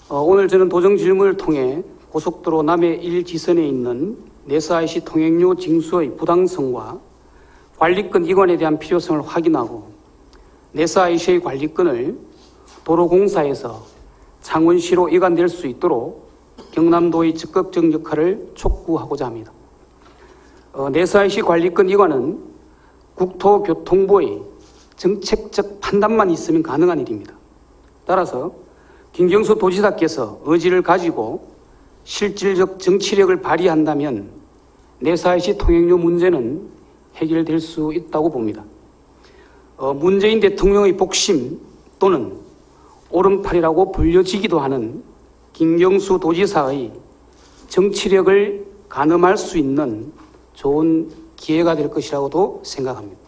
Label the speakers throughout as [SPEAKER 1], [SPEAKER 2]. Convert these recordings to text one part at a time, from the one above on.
[SPEAKER 1] 오늘 저는 도정 질문을 통해 고속도로 남해 1지선에 있는 내서IC 통행료 징수의 부당성과 관리권 이관에 대한 필요성을 확인하고 내서IC의 관리권을 도로공사에서 창원시로 이관될 수 있도록 경남도의 적극적 역할을 촉구하고자 합니다. 내서IC 관리권 이관은 국토교통부의 정책적 판단만 있으면 가능한 일입니다. 따라서 김경수 도지사께서 의지를 가지고 실질적 정치력을 발휘한다면 내서IC 통행료 문제는 해결될 수 있다고 봅니다. 문재인 대통령의 복심 또는 오른팔이라고 불려지기도 하는 김경수 도지사의 정치력을 가늠할 수 있는 좋은 기회가 될 것이라고도 생각합니다.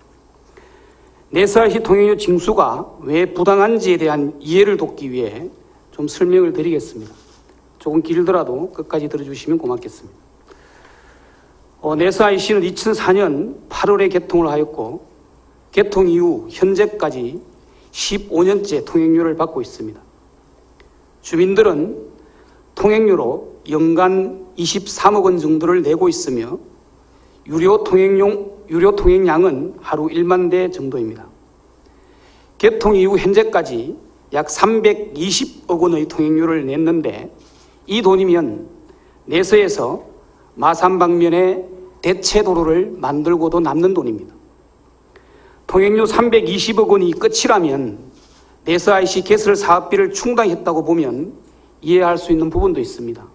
[SPEAKER 1] 내서IC 통행료 징수가 왜 부당한지에 대한 이해를 돕기 위해 좀 설명을 드리겠습니다. 조금 길더라도 끝까지 들어주시면 고맙겠습니다. 내서IC는 2004년 8월에 개통을 하였고 개통 이후 현재까지 15년째 통행료를 받고 있습니다. 주민들은 통행료로 연간 23억 원 정도를 내고 있으며 유료 통행량은 하루 1만 대 정도입니다. 개통 이후 현재까지 약 320억 원의 통행료를 냈는데 이 돈이면 내서에서 마산 방면에 대체 도로를 만들고도 남는 돈입니다. 통행료 320억 원이 끝이라면 내서IC 개설 사업비를 충당했다고 보면 이해할 수 있는 부분도 있습니다.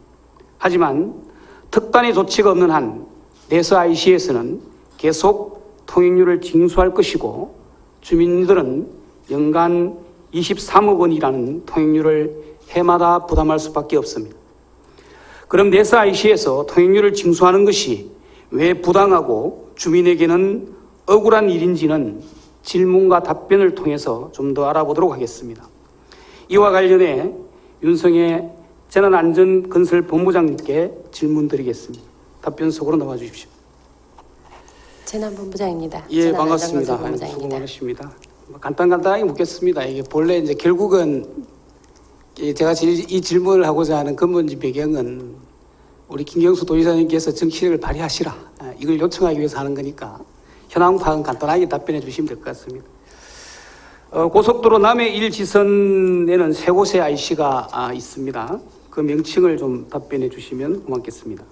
[SPEAKER 1] 하지만 특단의 조치가 없는 한 내서IC에서는 계속 통행료를 징수할 것이고 주민들은 연간 23억 원이라는 통행료를 해마다 부담할 수밖에 없습니다. 그럼 내서IC에서 통행료를 징수하는 것이 왜 부당하고 주민에게는 억울한 일인지는 질문과 답변을 통해서 좀 더 알아보도록 하겠습니다. 이와 관련해 윤성해 재난안전건설본부장님께 질문드리겠습니다. 답변 속으로 나와 주십시오.
[SPEAKER 2] 재난본부장입니다.
[SPEAKER 1] 예, 반갑습니다. 수고 많으십니다. 간단하게 묻겠습니다. 이게 본래 이제 결국은 제가 이 질문을 하고자 하는 근본적 배경은 우리 김경수 도지사님께서 정치력을 발휘하시라 이걸 요청하기 위해서 하는 거니까 현황 파악은 간단하게 답변해 주시면 될 것 같습니다. 고속도로 남해 1지선에는 세 곳의 IC가 있습니다. 그 명칭을 좀 답변해 주시면 고맙겠습니다.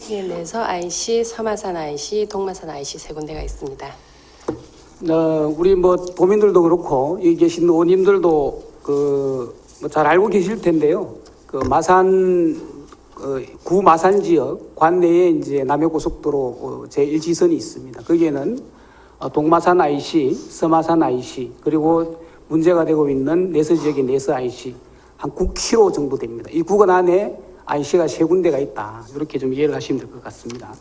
[SPEAKER 2] 예, 내서IC, 서마산 IC, 동마산 IC 세 군데가 있습니다.
[SPEAKER 1] 우리 도민들도 그렇고 여기 계신 의원님들도 잘 알고 계실 텐데요. 구 마산 지역 관내에 이제 남해고속도로 제1지선이 있습니다. 거기에는 동마산 IC, 서마산 IC 그리고 문제가 되고 있는 내서 지역의 내서IC 한 9km 정도 됩니다. 이 구간 안에 IC가 세 군데가 있다. 이렇게 좀 이해를 하시면 될 것 같습니다.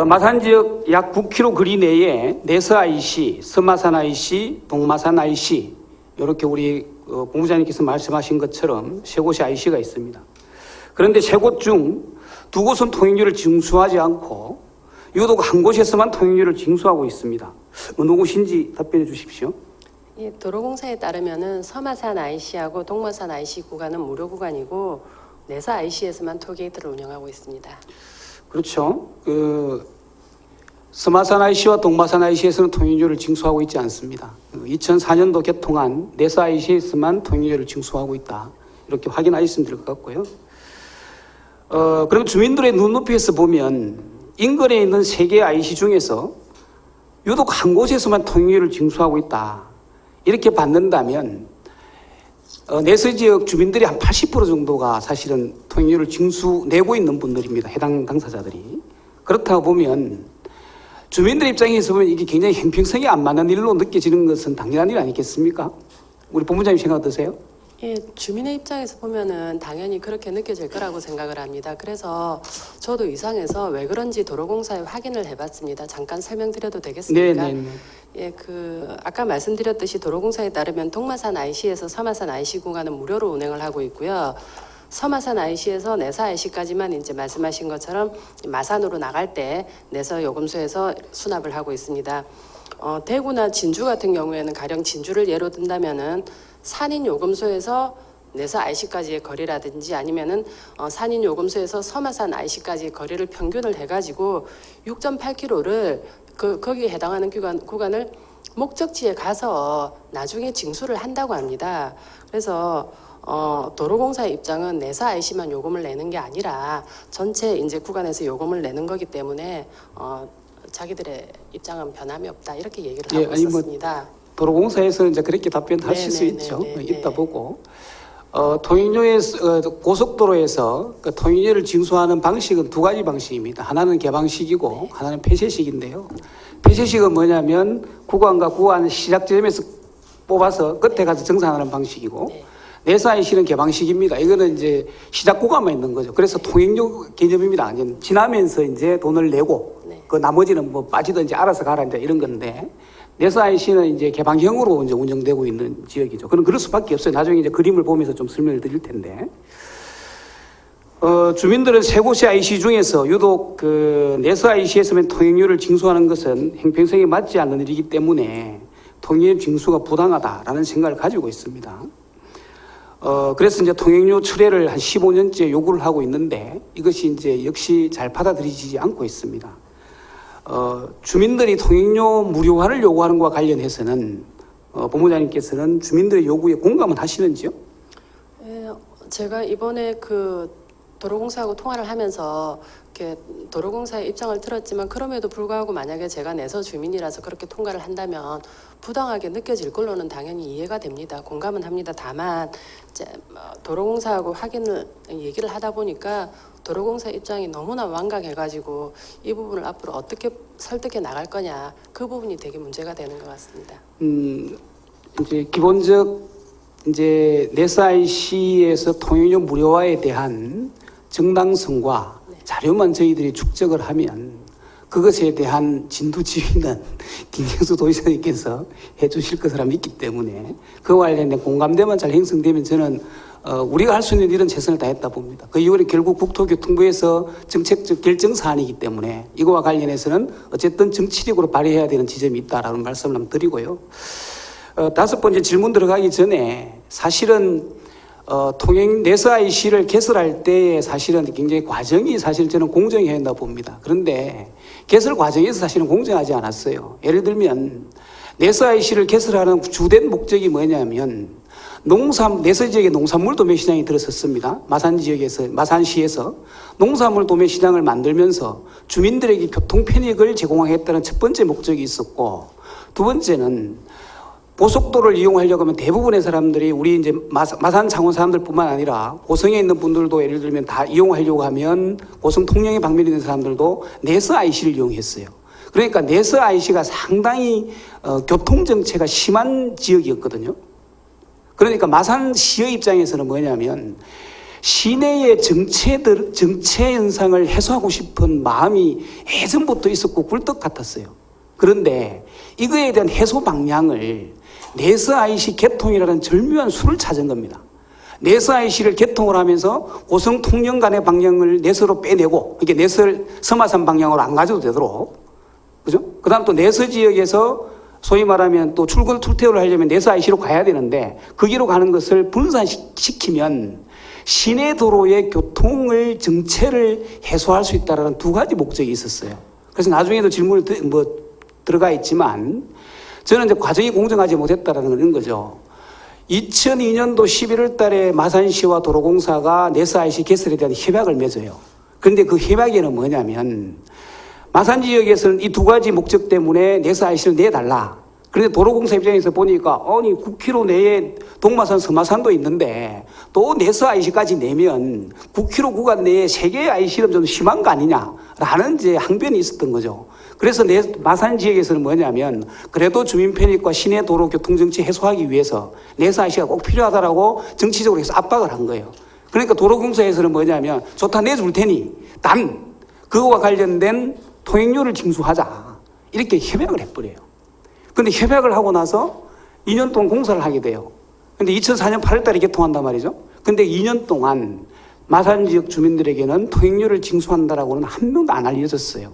[SPEAKER 1] 마산 지역 약 9km 거리 내에 내서IC, 서마산 IC, 동마산 IC 이렇게 우리 본부장님께서 말씀하신 것처럼 세 곳의 IC가 있습니다. 그런데 세 곳 중 두 곳은 통행료를 징수하지 않고 유독 한 곳에서만 통행료를 징수하고 있습니다. 어느 곳인지 답변해 주십시오.
[SPEAKER 2] 예, 도로공사에 따르면은 서마산 IC하고 동마산 IC 구간은 무료 구간이고 내서IC에서만 톨게이트를 운영하고 있습니다.
[SPEAKER 1] 그렇죠. 서마산 IC와 동마산 IC에서는 통행료를 징수하고 있지 않습니다. 2004년도 개통한 내서IC에서만 통행료를 징수하고 있다. 이렇게 확인하셨으면 될 것 같고요. 그럼 주민들의 눈높이에서 보면 인근에 있는 세 개의 IC 중에서 유독 한 곳에서만 통행료를 징수하고 있다. 이렇게 받는다면 내서 지역 주민들이 한 80% 정도가 사실은 통행료를 내고 있는 분들입니다. 해당 당사자들이. 그렇다고 보면 주민들 입장에서 보면 이게 굉장히 형평성이 안 맞는 일로 느껴지는 것은 당연한 일 아니겠습니까? 우리 본부장님 생각 어떠세요?
[SPEAKER 2] 예, 주민의 입장에서 보면은 당연히 그렇게 느껴질 거라고 생각을 합니다. 그래서 저도 이상해서 왜 그런지 도로공사에 확인을 해봤습니다. 잠깐 설명드려도 되겠습니까?
[SPEAKER 1] 네.
[SPEAKER 2] 예, 아까 말씀드렸듯이 도로공사에 따르면 동마산 IC에서 서마산 IC 구간은 무료로 운행을 하고 있고요. 서마산 IC에서 내서 IC까지만 이제 말씀하신 것처럼 마산으로 나갈 때 내서 요금소에서 수납을 하고 있습니다. 대구나 진주 같은 경우에는 가령 진주를 예로 든다면은 산인 요금소에서 내서 IC까지의 거리라든지 아니면은 산인 요금소에서 서마산 IC까지의 거리를 평균을 해가지고 6.8km를 거기에 해당하는 구간을 목적지에 가서 나중에 징수를 한다고 합니다. 그래서 도로공사의 입장은 내사 IC만 요금을 내는 게 아니라 전체 이제 구간에서 요금을 내는 거기 때문에 자기들의 입장은 변함이 없다 이렇게 얘기를 하고
[SPEAKER 1] 아니
[SPEAKER 2] 있었습니다.
[SPEAKER 1] 도로공사에서는 이제 그렇게 답변하실 수 있죠. 있다 보고 통행료에서 고속도로에서 그 통행료를 징수하는 방식은 두 가지 방식입니다. 하나는 개방식이고 하나는 폐쇄식인데요. 폐쇄식은 뭐냐면 구간과 구간 시작 지점에서 뽑아서 끝에 가서 정산하는 방식이고 내사 IC는 개방식입니다. 이거는 이제 시작 구간만 있는 거죠. 그래서 통행료 개념입니다. 지나면서 이제 돈을 내고 그 나머지는 뭐 빠지든지 알아서 가라 이제 이런 건데 내사 IC는 이제 개방형으로 이제 운영되고 있는 지역이죠. 그럼 그럴 수밖에 없어요. 나중에 이제 그림을 보면서 좀 설명을 드릴 텐데. 주민들은 세 곳의 IC 중에서 유독 그 내서 IC에서만 통행료를 징수하는 것은 형평성에 맞지 않는 일이기 때문에 통행료 징수가 부당하다라는 생각을 가지고 있습니다. 그래서 이제 통행료 철회를 한 15년째 요구를 하고 있는데 이것이 이제 역시 잘 받아들이지 않고 있습니다. 주민들이 통행료 무료화를 요구하는 것과 관련해서는 본부장님께서는 주민들의 요구에 공감은 하시는지요?
[SPEAKER 2] 제가 이번에 그 도로공사하고 통화를 하면서 이렇게 도로공사의 입장을 들었지만 그럼에도 불구하고 만약에 제가 내서 주민이라서 그렇게 통과를 한다면 부당하게 느껴질 걸로는 당연히 이해가 됩니다. 공감은 합니다. 다만 이제 도로공사하고 얘기를 하다 보니까 도로공사 입장이 너무나 완강해가지고 이 부분을 앞으로 어떻게 설득해 나갈 거냐 그 부분이 되게 문제가 되는 것 같습니다.
[SPEAKER 1] 이제 기본적 이제 내사 IC에서 통행료 무료화에 대한 정당성과 자료만 저희들이 축적을 하면 그것에 대한 진두지휘는 김경수 도지사님께서 해주실 것이라 믿기 때문에 그와 관련된 공감대만 잘 형성되면 저는 우리가 할 수 있는 일은 최선을 다했다 봅니다. 그 이후에 결국 국토교통부에서 정책적 결정 사안이기 때문에 이거와 관련해서는 어쨌든 정치력으로 발휘해야 되는 지점이 있다라는 말씀을 한번 드리고요. 다섯 번째 질문 들어가기 전에 사실은 내서 IC를 개설할 때 사실은 굉장히 과정이 사실 저는 공정해야 한다고 봅니다. 그런데 개설 과정에서 사실은 공정하지 않았어요. 예를 들면 내서 IC를 개설하는 주된 목적이 뭐냐면 내서 지역에 농산물 도매 시장이 들어섰습니다. 마산시에서 농산물 도매 시장을 만들면서 주민들에게 교통 편익을 제공하겠다는 첫 번째 목적이 있었고 두 번째는 고속도로를 이용하려고 하면 대부분의 사람들이 우리 이제 마산 창원 사람들뿐만 아니라 고성에 있는 분들도 예를 들면 다 이용하려고 하면 고성 통영에 방문이 있는 사람들도 내서 IC를 이용했어요. 그러니까 내서 IC가 상당히 교통 정체가 심한 지역이었거든요. 그러니까 마산시의 입장에서는 뭐냐면 시내의 정체 현상을 해소하고 싶은 마음이 예전부터 있었고 굴뚝 같았어요. 그런데 이거에 대한 해소 방향을 내서 IC 개통이라는 절묘한 수를 찾은 겁니다. 내서 IC를 개통을 하면서 고성 통영 간의 방향을 내서로 빼내고 이게 서마산 방향으로 안 가져도 되도록 그죠? 그 다음 또 내서 지역에서 소위 말하면 또 출퇴근을 하려면 내서 IC로 가야 되는데 거기로 가는 것을 분산시키면 시내 도로의 교통을 정체를 해소할 수 있다는 두 가지 목적이 있었어요. 그래서 나중에도 질문을 들어가 있지만 저는 이제 과정이 공정하지 못했다는 거죠. 2002년도 11월 달에 마산시와 도로공사가 내서 IC 개설에 대한 협약을 맺어요. 그런데 그 협약에는 뭐냐면 마산 지역에서는 이 두 가지 목적 때문에 내서 IC를 내달라. 그런데 도로공사 입장에서 보니까 아니 9km 내에 동마산, 서마산도 있는데 또 내서 IC까지 내면 9km 구간 내에 3개의 IC는 좀 심한 거 아니냐라는 이제 항변이 있었던 거죠. 그래서 마산 지역에서는 뭐냐면 그래도 주민 편익과 시내 도로 교통 정체 해소하기 위해서 내서 IC가 꼭 필요하다라고 정치적으로 해서 압박을 한 거예요. 그러니까 도로공사에서는 뭐냐면 좋다 내줄 테니 단 그거와 관련된 통행료를 징수하자 이렇게 협약을 해버려요. 그런데 협약을 하고 나서 2년 동안 공사를 하게 돼요. 그런데 2004년 8월 달에 개통한단 말이죠. 그런데 2년 동안 마산 지역 주민들에게는 통행료를 징수한다라고는 한 명도 안 알려졌어요.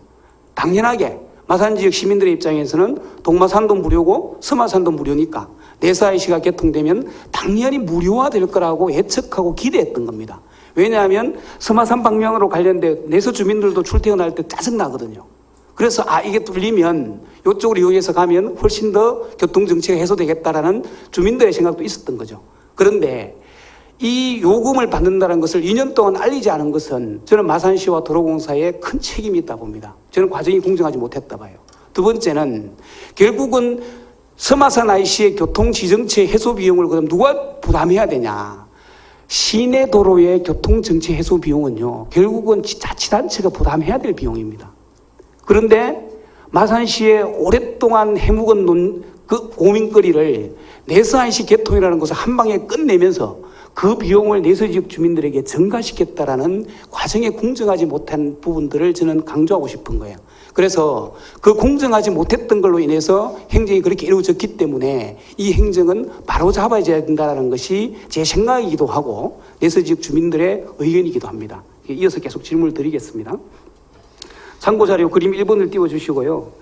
[SPEAKER 1] 당연하게 마산 지역 시민들의 입장에서는 동마산도 무료고 서마산도 무료니까 내서 IC가 개통되면 당연히 무료화될 거라고 예측하고 기대했던 겁니다. 왜냐하면 서마산 방면으로 관련된 내서 주민들도 출퇴근할 때 짜증나거든요. 그래서 이게 뚫리면 이쪽으로 이용해서 가면 훨씬 더 교통정체가 해소되겠다라는 주민들의 생각도 있었던 거죠. 그런데 이 요금을 받는다는 것을 2년 동안 알리지 않은 것은 저는 마산시와 도로공사에 큰 책임이 있다 봅니다. 저는 과정이 공정하지 못했다 봐요. 두 번째는 결국은 서마산 IC의 교통지정체 해소 비용을 그럼 누가 부담해야 되냐. 시내 도로의 교통정체 해소 비용은요, 결국은 자치단체가 부담해야 될 비용입니다. 그런데 마산시에 오랫동안 해묵은 그 고민거리를 내서 IC 개통이라는 것을 한 방에 끝내면서 그 비용을 내서 지역 주민들에게 전가시켰다라는 과정에 공정하지 못한 부분들을 저는 강조하고 싶은 거예요. 그래서 그 공정하지 못했던 걸로 인해서 행정이 그렇게 이루어졌기 때문에 이 행정은 바로 잡아야 된다는 것이 제 생각이기도 하고 내서 지역 주민들의 의견이기도 합니다. 이어서 계속 질문을 드리겠습니다. 참고자료 그림 1번을 띄워주시고요.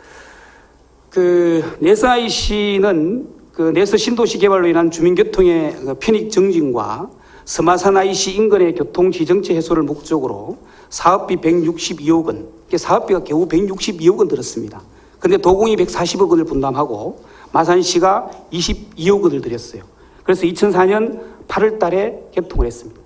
[SPEAKER 1] 내서 IC는 내서 신도시 개발로 인한 주민교통의 편익 증진과 서마산 IC 인근의 교통지정체 해소를 목적으로 사업비 162억 원, 사업비가 겨우 162억 원 들었습니다. 그런데 도공이 140억 원을 분담하고 마산시가 22억 원을 들였어요. 그래서 2004년 8월 달에 개통을 했습니다.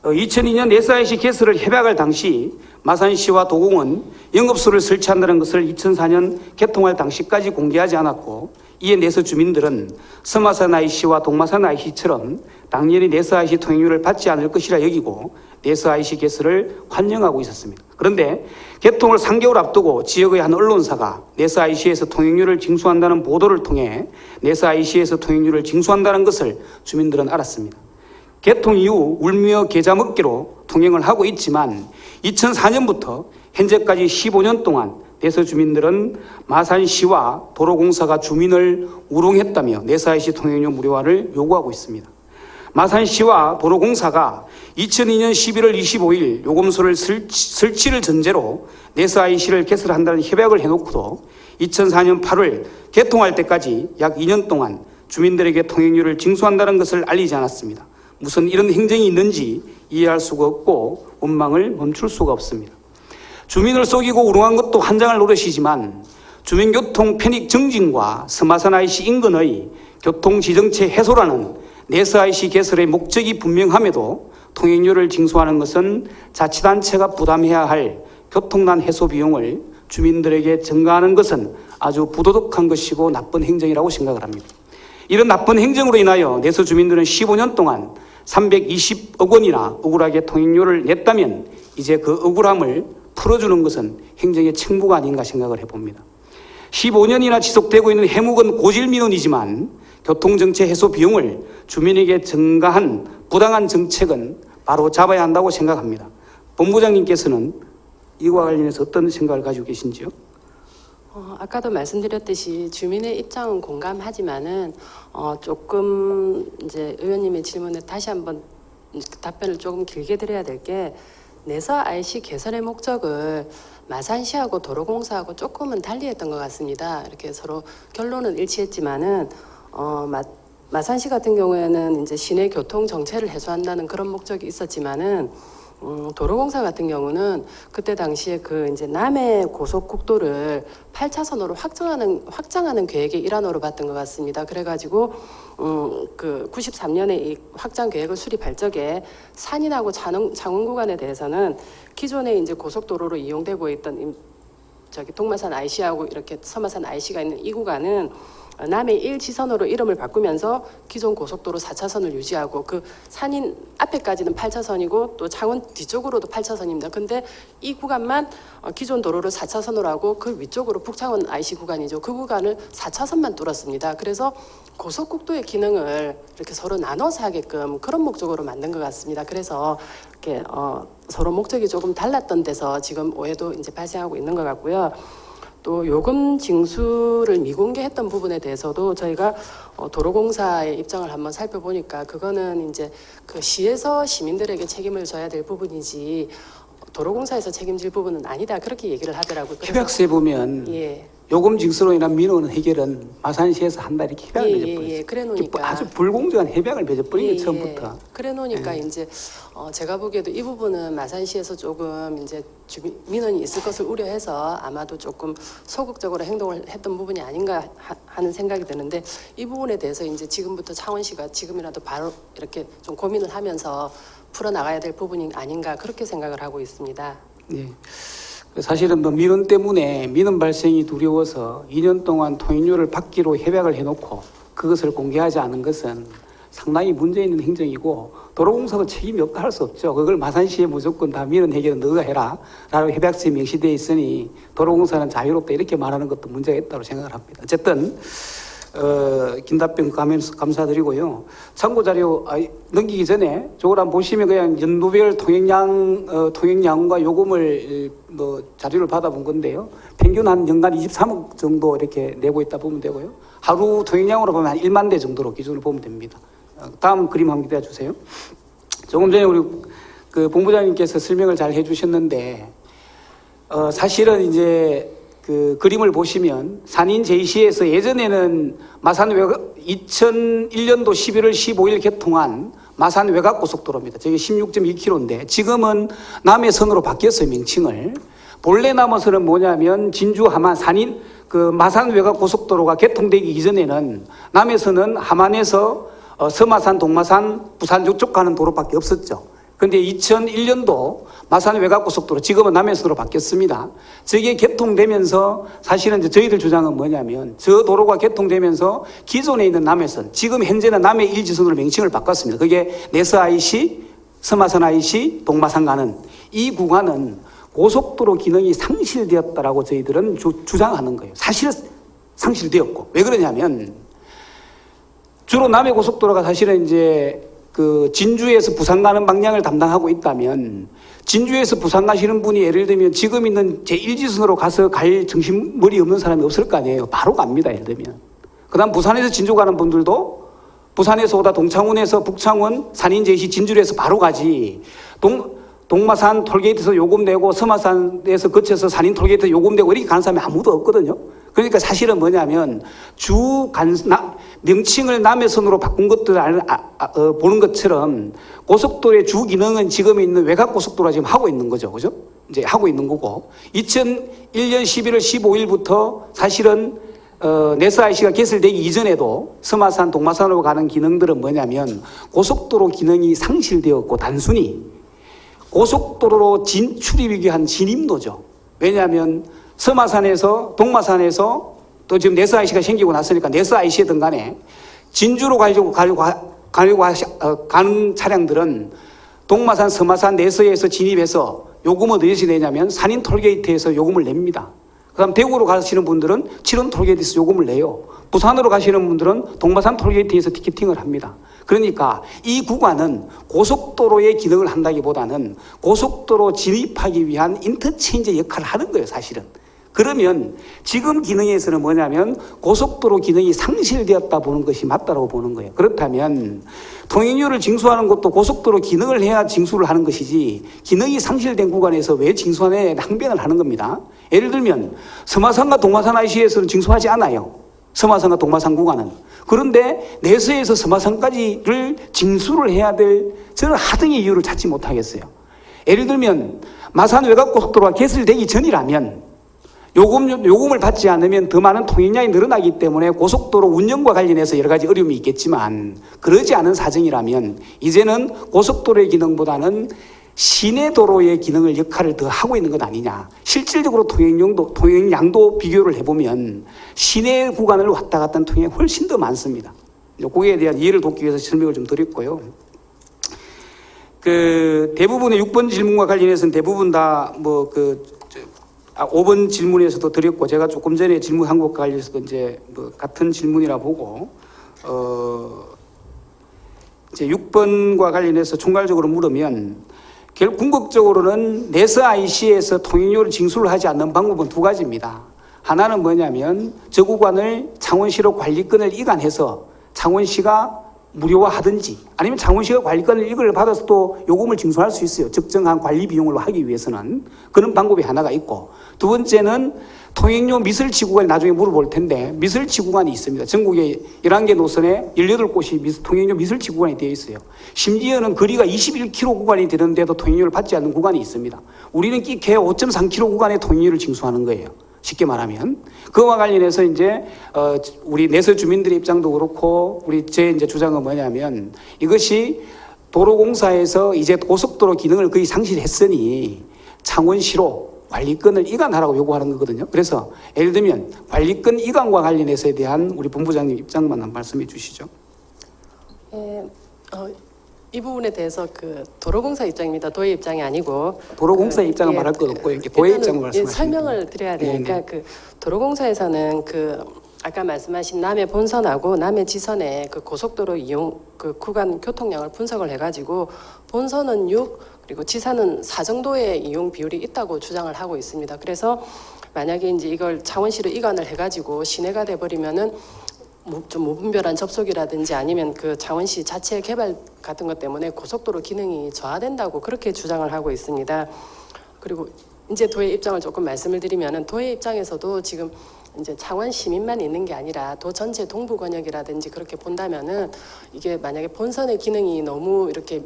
[SPEAKER 1] 2002년 내서 IC 개설을 협약할 당시 마산시와 도공은 영업소를 설치한다는 것을 2004년 개통할 당시까지 공개하지 않았고, 이에 내서 주민들은 서마산 IC와 동마산 IC처럼 당연히 내서 IC 통행료를 받지 않을 것이라 여기고 내서 IC 개설을 환영하고 있었습니다. 그런데 개통을 3개월 앞두고 지역의 한 언론사가 내서 IC에서 통행료를 징수한다는 보도를 통해 내서 IC에서 통행료를 징수한다는 것을 주민들은 알았습니다. 개통 이후 울며 계좌 먹기로 통행을 하고 있지만 2004년부터 현재까지 15년 동안 내서 주민들은 마산시와 도로공사가 주민을 우롱했다며 내서 IC 통행료 무료화를 요구하고 있습니다. 마산시와 도로공사가 2002년 11월 25일 요금소를 설치를 전제로 내서 IC를 개설한다는 협약을 해놓고도 2004년 8월 개통할 때까지 약 2년 동안 주민들에게 통행료를 징수한다는 것을 알리지 않았습니다. 무슨 이런 행정이 있는지 이해할 수가 없고 원망을 멈출 수가 없습니다. 주민을 속이고 우롱한 것도 한장을 노릇이지만 주민교통 편익 증진과 서마산 IC 인근의 교통지정체 해소라는 내서 IC 개설의 목적이 분명함에도 통행료를 징수하는 것은 자치단체가 부담해야 할 교통난 해소 비용을 주민들에게 전가하는 것은 아주 부도덕한 것이고 나쁜 행정이라고 생각을 합니다. 이런 나쁜 행정으로 인하여 내서 주민들은 15년 동안 320억 원이나 억울하게 통행료를 냈다면 이제 그 억울함을 풀어주는 것은 행정의 책무가 아닌가 생각을 해봅니다. 15년이나 지속되고 있는 해묵은 고질민원이지만 교통정체 해소 비용을 주민에게 전가한 부당한 정책은 바로 잡아야 한다고 생각합니다. 본부장님께서는 이와 관련해서 어떤 생각을 가지고 계신지요?
[SPEAKER 2] 아까도 말씀드렸듯이 주민의 입장은 공감하지만은 조금 이제 의원님의 질문에 다시 한번 답변을 조금 길게 드려야 될 게 내서 IC 개설의 목적을 마산시하고 도로공사하고 조금은 달리했던 것 같습니다. 이렇게 서로 결론은 일치했지만은 마산시 같은 경우에는 이제 시내 교통 정체를 해소한다는 그런 목적이 있었지만은 도로공사 같은 경우는 그때 당시에 그 이제 남해 고속국도를 8차선으로 확장하는 계획의 일환으로 봤던 것 같습니다. 그래가지고 그 93년에 이 확장 계획을 수립할 적에 산인하고 창원 구간에 대해서는 기존에 이제 고속도로로 이용되고 있던 동마산 IC하고 이렇게 서마산 IC가 있는 이 구간은 남해 1지선으로 이름을 바꾸면서 기존 고속도로 4차선을 유지하고 그 산인 앞에까지는 8차선이고 또 창원 뒤쪽으로도 8차선입니다. 근데 이 구간만 기존 도로를 4차선으로 하고 그 위쪽으로 북창원 IC 구간이죠. 그 구간을 4차선만 뚫었습니다. 그래서 고속국도의 기능을 이렇게 서로 나눠서 하게끔 그런 목적으로 만든 것 같습니다. 그래서 이렇게 서로 목적이 조금 달랐던 데서 지금 오해도 이제 발생하고 있는 것 같고요. 또 요금 징수를 미공개했던 부분에 대해서도 저희가 도로공사의 입장을 한번 살펴보니까 그거는 이제 그 시에서 시민들에게 책임을 져야 될 부분이지 도로공사에서 책임질 부분은 아니다 그렇게 얘기를 하더라고요. 그래서
[SPEAKER 1] 협약서에 보면
[SPEAKER 2] 예.
[SPEAKER 1] 요금 징수로 인한 민원 해결은 마산시에서 한다 이렇게 협약을 맺어버렸어요.
[SPEAKER 2] 예, 그래 놓으니까
[SPEAKER 1] 아주 불공정한 협약을 맺어버린 게
[SPEAKER 2] 예,
[SPEAKER 1] 처음부터.
[SPEAKER 2] 그래 놓으니까 이제 제가 보기에도 이 부분은 마산시에서 조금 이제 민원이 있을 것을 우려해서 아마도 조금 소극적으로 행동을 했던 부분이 아닌가 하는 생각이 드는데 이 부분에 대해서 이제 지금부터 창원시가 지금이라도 바로 이렇게 좀 고민을 하면서 풀어 나가야 될 부분이 아닌가 그렇게 생각을 하고 있습니다.
[SPEAKER 1] 예. 사실은 뭐 민원 때문에 민원 발생이 두려워서 2년 동안 통행료를 받기로 협약을 해놓고 그것을 공개하지 않은 것은 상당히 문제 있는 행정이고 도로공사도 책임이 없다 할 수 없죠. 그걸 마산시에 무조건 다 민원 해결은 너가 해라 라고 협약서에 명시되어 있으니 도로공사는 자유롭다 이렇게 말하는 것도 문제가 있다고 생각을 합니다. 어쨌든 긴 답변 감사드리고요. 참고 자료 넘기기 전에 저걸 한번 보시면 그냥 연도별 통행량과 요금을 뭐 자료를 받아본 건데요. 평균 한 연간 23억 정도 이렇게 내고 있다 보면 되고요. 하루 통행량으로 보면 한 1만 대 정도로 기준을 보면 됩니다. 다음 그림 한번 기대해 주세요. 조금 전에 우리 그 본부장님께서 설명을 잘 해주셨는데 사실은 이제 그 그림을 보시면 산인 제시에서 예전에는 마산 외곽 2001년도 11월 15일 개통한 마산 외곽고속도로입니다. 저게 16.2km인데 지금은 남해선으로 바뀌었어요, 명칭을. 본래 남해선은 뭐냐면 진주 함안 산인 그 마산 외곽고속도로가 개통되기 이전에는 남해선은 함안에서 서마산, 동마산, 부산 이쪽 가는 도로밖에 없었죠. 그런데 2001년도 마산 외곽고속도로 지금은 남해선으로 바뀌었습니다. 저게 개통되면서 사실은 이제 저희들 주장은 뭐냐면 저 도로가 개통되면서 기존에 있는 남해선 지금 현재는 남해 1지선으로 명칭을 바꿨습니다. 그게 내스 IC, 서마산 IC, 동마산 가는 이 구간은 고속도로 기능이 상실되었다라고 저희들은 주장하는 거예요. 사실 상실되었고 왜 그러냐면 주로 남해고속도로가 사실은 이제 그 진주에서 부산 가는 방향을 담당하고 있다면 진주에서 부산 가시는 분이 예를 들면 지금 있는 제1지선으로 가서 갈 정신머리 없는 사람이 없을 거 아니에요. 바로 갑니다. 예를 들면. 그 다음 부산에서 진주 가는 분들도 부산에서 오다 동창원에서 북창원, 산인제시, 진주에서 바로 가지. 동마산 톨게이트에서 요금 내고 서마산에서 거쳐서 산인 톨게이트 요금 내고 이렇게 가는 사람이 아무도 없거든요. 그러니까 사실은 뭐냐면 명칭을 남해선으로 바꾼 것들을 보는 것처럼 고속도로의 주 기능은 지금 있는 외곽고속도로가 지금 하고 있는 거죠. 그죠? 이제 하고 있는 거고 2001년 11월 15일부터 사실은 내스 IC가 개설되기 이전에도 서마산, 동마산으로 가는 기능들은 뭐냐면 고속도로 기능이 상실되었고 단순히 고속도로로 진출입이 위한 진입로죠. 왜냐하면 서마산에서 동마산에서 또 지금 내스 IC가 생기고 났으니까 내스 IC든 간에 진주로 가는 차량들은 동마산, 서마산, 내서에서 진입해서 요금을 어디서 내냐면 산인 톨게이트에서 요금을 냅니다. 그 다음 대구로 가시는 분들은 칠원 톨게이트에서 요금을 내요. 부산으로 가시는 분들은 동마산 톨게이트에서 티켓팅을 합니다. 그러니까 이 구간은 고속도로의 기능을 한다기보다는 고속도로 진입하기 위한 인터체인지 역할을 하는 거예요, 사실은. 그러면 지금 기능에서는 뭐냐면 고속도로 기능이 상실되었다 보는 것이 맞다고 보는 거예요. 그렇다면 통행료를 징수하는 것도 고속도로 기능을 해야 징수를 하는 것이지 기능이 상실된 구간에서 왜 징수하느냐에 항변을 하는 겁니다. 예를 들면 서마산과 동마산 IC에서는 징수하지 않아요. 서마산과 동마산 구간은. 그런데 내서에서 서마산까지를 징수를 해야 될 저는 하등의 이유를 찾지 못하겠어요. 예를 들면 마산 외곽고속도로가 개설되기 전이라면 요금을 받지 않으면 더 많은 통행량이 늘어나기 때문에 고속도로 운영과 관련해서 여러 가지 어려움이 있겠지만 그러지 않은 사정이라면 이제는 고속도로의 기능보다는 시내도로의 기능을 역할을 더 하고 있는 것 아니냐. 실질적으로 통행량도 비교를 해보면 시내 구간을 왔다 갔다 하는 통행이 훨씬 더 많습니다. 거기에 대한 이해를 돕기 위해서 설명을 좀 드렸고요. 그 대부분의 6번 질문과 관련해서는 대부분 다 5번 질문에서도 드렸고 제가 조금 전에 질문한 것과 관련해서도 이제 같은 질문이라 보고 이제 6번과 관련해서 총괄적으로 물으면 결국 궁극적으로는 내스 IC에서 통행료를 징수를 하지 않는 방법은 두 가지입니다. 하나는 뭐냐면 저 구간을 창원시로 관리권을 이관해서 창원시가 무료화하든지 아니면 창원시가 관리권을 이걸 받아서 또 요금을 징수할 수 있어요. 적정한 관리 비용으로 하기 위해서는 그런 방법이 하나가 있고, 두 번째는 통행료 미설치 구간이 나중에 물어볼 텐데 미설치 구간이 있습니다. 전국에 11개 노선에 18곳이 통행료 미설치 구간이 되어 있어요. 심지어는 거리가 21km 구간이 되는데도 통행료를 받지 않는 구간이 있습니다. 우리는 끼케 5.3km 구간에 통행료를 징수하는 거예요. 쉽게 말하면 그와 관련해서 이제 우리 내서 주민들의 입장도 그렇고 제 이제 주장은 뭐냐면, 이것이 도로공사에서 이제 고속도로 기능을 거의 상실했으니 창원시로 관리권을 이관하라고 요구하는 거거든요. 그래서 예를 들면 관리권 이관과 관련해서에 대한 우리 본부장님 입장만 한 말씀해 주시죠.
[SPEAKER 2] 이 부분에 대해서 그 도로공사 입장입니다. 도의 입장이 아니고.
[SPEAKER 1] 도로공사 입장은 말할 것 없고 이렇게 도의 입장을 말씀하시면
[SPEAKER 2] 설명을 드려야 되니까 그 도로공사에서는 그 아까 말씀하신 남해 본선하고 남해 지선의 그 고속도로 이용 그 구간 교통량을 분석을 해가지고 본선은 6 그리고 지산은 4 정도의 이용 비율이 있다고 주장을 하고 있습니다. 그래서 만약에 이제 이걸 창원시로 이관을 해가지고 시내가 돼버리면은 좀 무분별한 접속이라든지 아니면 그 창원시 자체 개발 같은 것 때문에 고속도로 기능이 저하된다고 그렇게 주장을 하고 있습니다. 그리고 이제 도의 입장을 조금 말씀을 드리면은 도의 입장에서도 지금 이제 창원 시민만 있는 게 아니라 도 전체 동부 권역이라든지 그렇게 본다면은 이게 만약에 본선의 기능이 너무 이렇게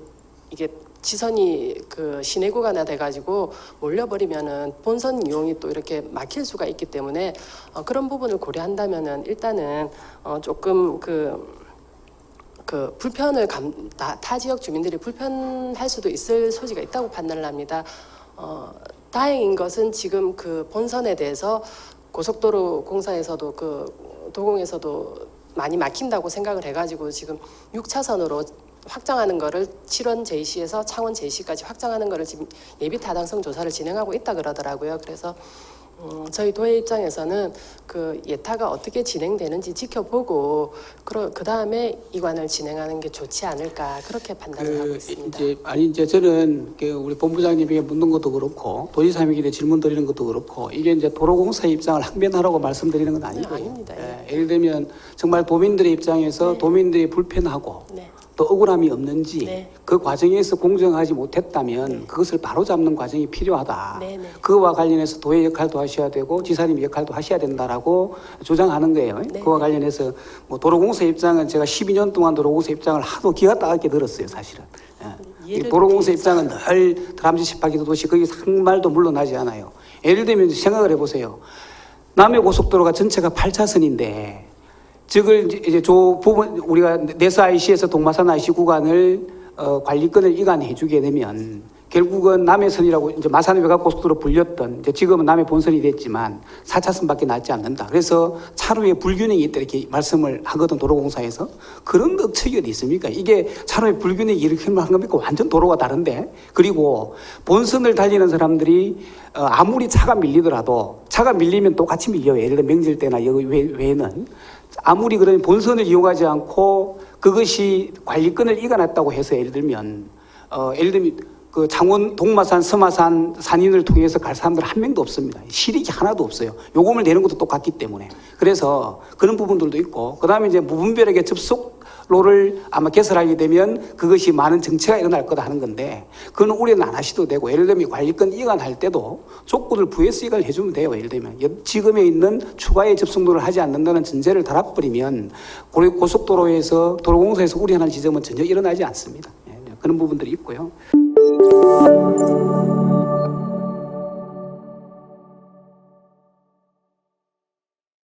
[SPEAKER 2] 이게 지선이 그 시내 구간화 돼가지고 몰려버리면은 본선 이용이 또 이렇게 막힐 수가 있기 때문에 그런 부분을 고려한다면은 일단은 조금 그 불편을 타 지역 주민들이 불편할 수도 있을 소지가 있다고 판단을 합니다. 다행인 것은 지금 그 본선에 대해서 고속도로 공사에서도 그 도공에서도 많이 막힌다고 생각을 해가지고 지금 6차선으로 확장하는 거를 7원 제시에서 창원 제시까지 확장하는 거를 지금 예비 타당성 조사를 진행하고 있다 그러더라고요. 그래서 저희 도의 입장에서는 그 예타가 어떻게 진행되는지 지켜보고 그 다음에 이관을 진행하는 게 좋지 않을까 그렇게 판단을 하고 있습니다.
[SPEAKER 1] 이제 저는 우리 본부장님에게 묻는 것도 그렇고 도지사님에게 질문 드리는 것도 그렇고 이게 이제 도로공사 입장을 항변하라고 말씀드리는 건 아니고요.
[SPEAKER 2] 아닙니다.
[SPEAKER 1] 예를 들면 정말 도민들의 입장에서 도민들이 불편하고 또 억울함이 없는지 그 과정에서 공정하지 못했다면 그것을 바로잡는 과정이 필요하다. 그와 관련해서 도의 역할도 하셔야 되고 지사님 역할도 하셔야 된다라고 주장하는 거예요. 그와 관련해서 뭐 도로공사 입장은 제가 12년 동안 도로공사 입장을 하도 기가 따갑게 들었어요, 사실은. 이 도로공사 입장은 늘 드람지 18기도 도시 거기 상말도 물러나지 않아요. 예를 들면 생각을 해보세요. 남해 고속도로가 전체가 8차선인데 즉을 이제 부분 우리가 내서 IC에서 동마산 IC 구간을 관리권을 이관해 주게 되면 결국은 남해선이라고 이제 마산 외곽고속도로 불렸던 이제 지금은 남해 본선이 됐지만 4차선밖에 남지 않는다. 그래서 차로에 불균형이 있다 이렇게 말씀을 하거든 도로공사에서. 그런 억측이 어디 있습니까? 이게 차로에 불균형이 이렇게 한 겁니까? 완전 도로가 다른데. 그리고 본선을 달리는 사람들이 아무리 차가 밀리더라도 차가 밀리면 똑같이 밀려요. 예를 들어 명절 때나 여기 외에는. 아무리 그런 본선을 이용하지 않고 그것이 관리권을 이관했다고 해서 예를 들면 그 창원, 동마산, 서마산 산인을 통해서 갈 사람들 한 명도 없습니다. 실익이 하나도 없어요. 요금을 내는 것도 똑같기 때문에. 그래서 그런 부분들도 있고, 그 다음에 이제 무분별하게 접속로를 아마 개설하게 되면 그것이 많은 정체가 일어날 거다 하는 건데, 그건 우려는 안 하셔도 되고, 예를 들면 관리권 이관할 때도 조건을 VS 이관을 해주면 돼요. 예를 들면 지금에 있는 추가의 접속로를 하지 않는다는 전제를 달아버리면 고속도로에서 도로공사에서 우려하는 지점은 전혀 일어나지 않습니다. 그런 부분들이 있고요.